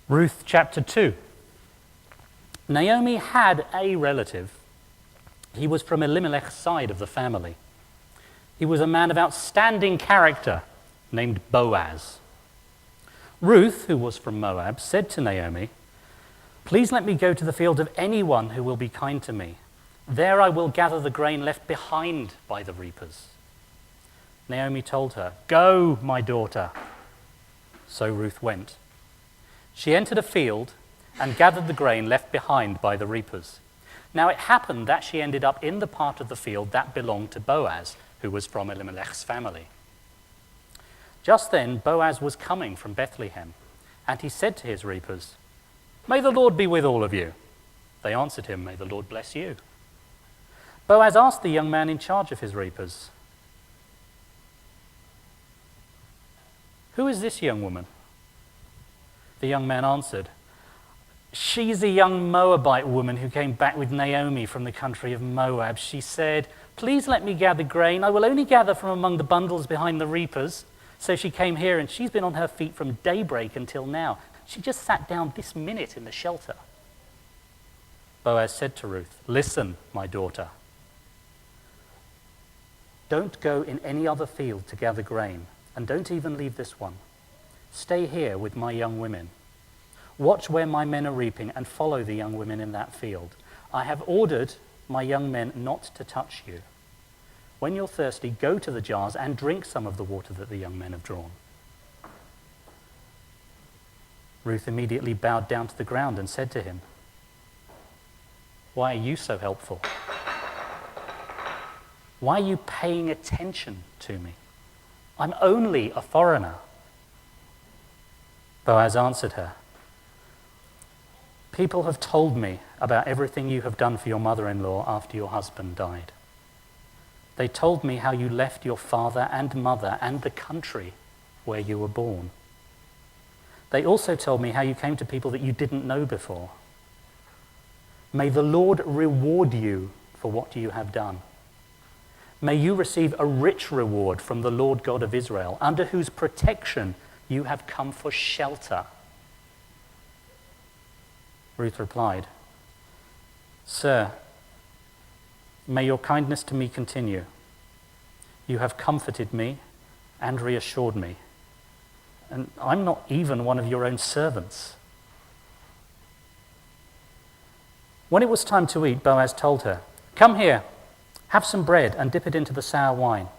Ruth chapter 2. Naomi had a relative. He was from Elimelech's side of the family. He was a man of outstanding character named Boaz. Ruth, who was from Moab, said to Naomi, "Please let me go to the field of anyone who will be kind to me. There I will gather the grain left behind by the reapers." Naomi told her, "Go, my daughter." So Ruth went. She entered a field and gathered the grain left behind by the reapers. Now it happened that she ended up in the part of the field that belonged to Boaz, who was from Elimelech's family. Just then Boaz was coming from Bethlehem, and he said to his reapers, "May the Lord be with all of you." They answered him, "May the Lord bless you." Boaz asked the young man in charge of his reapers, "Who is this young woman?" The young man answered, "She's a young Moabite woman who came back with Naomi from the country of Moab. She said, 'Please let me gather grain. I will only gather from among the bundles behind the reapers.' So she came here, and she's been on her feet from daybreak until now. She just sat down this minute in the shelter." Boaz said to Ruth, "Listen, my daughter. Don't go in any other field to gather grain, and don't even leave this one. Stay here with my young women. Watch where my men are reaping and follow the young women in that field. I have ordered my young men not to touch you. When you're thirsty, go to the jars and drink some of the water that the young men have drawn." Ruth immediately bowed down to the ground and said to him, "Why are you so helpful? Why are you paying attention to me? I'm only a foreigner." Boaz answered her, "People have told me about everything you have done for your mother-in-law after your husband died. They told me how you left your father and mother and the country where you were born. They also told me how you came to people that you didn't know before. May the Lord reward you for what you have done. May you receive a rich reward from the Lord God of Israel, under whose protection you have come for shelter." Ruth replied, "Sir, may your kindness to me continue. You have comforted me and reassured me, and I'm not even one of your own servants." When it was time to eat, Boaz told her, "Come here, have some bread and dip it into the sour wine."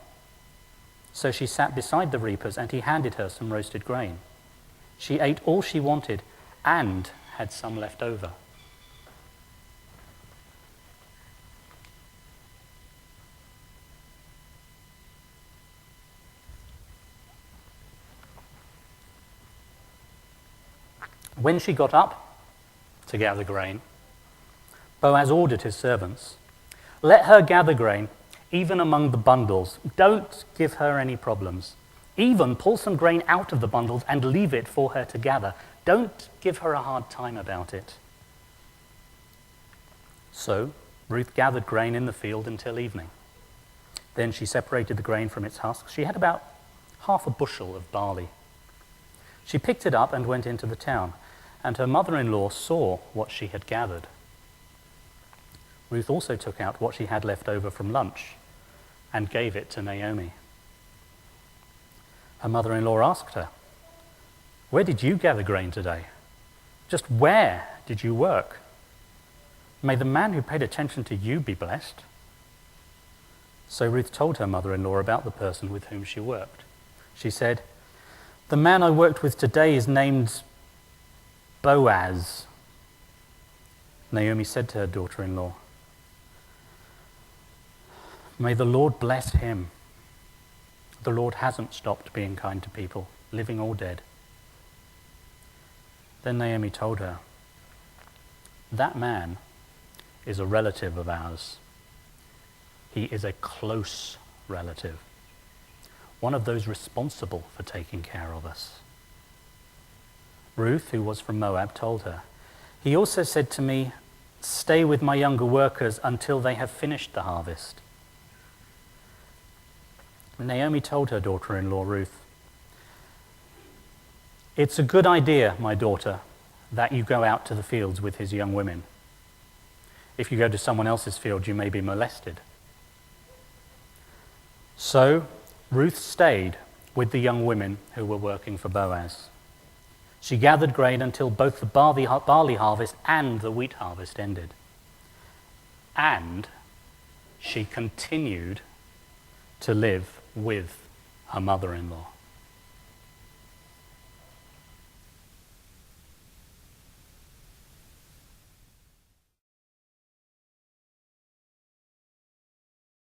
So she sat beside the reapers, and he handed her some roasted grain. She ate all she wanted and had some left over. When she got up to gather grain, Boaz ordered his servants, "Let her gather grain, even among the bundles. Don't give her any problems. Even pull some grain out of the bundles and leave it for her to gather. Don't give her a hard time about it." So Ruth gathered grain in the field until evening. Then she separated the grain from its husks. She had about half a bushel of barley. She picked it up and went into the town, and her mother-in-law saw what she had gathered. Ruth also took out what she had left over from lunch and gave it to Naomi. Her mother-in-law asked her, "Where did you gather grain today? Just where did you work? May the man who paid attention to you be blessed." So Ruth told her mother-in-law about the person with whom she worked. She said, "The man I worked with today is named Boaz." Naomi said to her daughter-in-law, "May the Lord bless him. The Lord hasn't stopped being kind to people, living or dead." Then Naomi told her, "That man is a relative of ours. He is a close relative, one of those responsible for taking care of us." Ruth, who was from Moab, told her, "He also said to me, 'Stay with my younger workers until they have finished the harvest.'" Naomi told her daughter-in-law, Ruth, "It's a good idea, my daughter, that you go out to the fields with his young women. If you go to someone else's field, you may be molested. So Ruth stayed with the young women who were working for Boaz. She gathered grain until both the barley harvest and the wheat harvest ended. And she continued to live with her mother-in-law.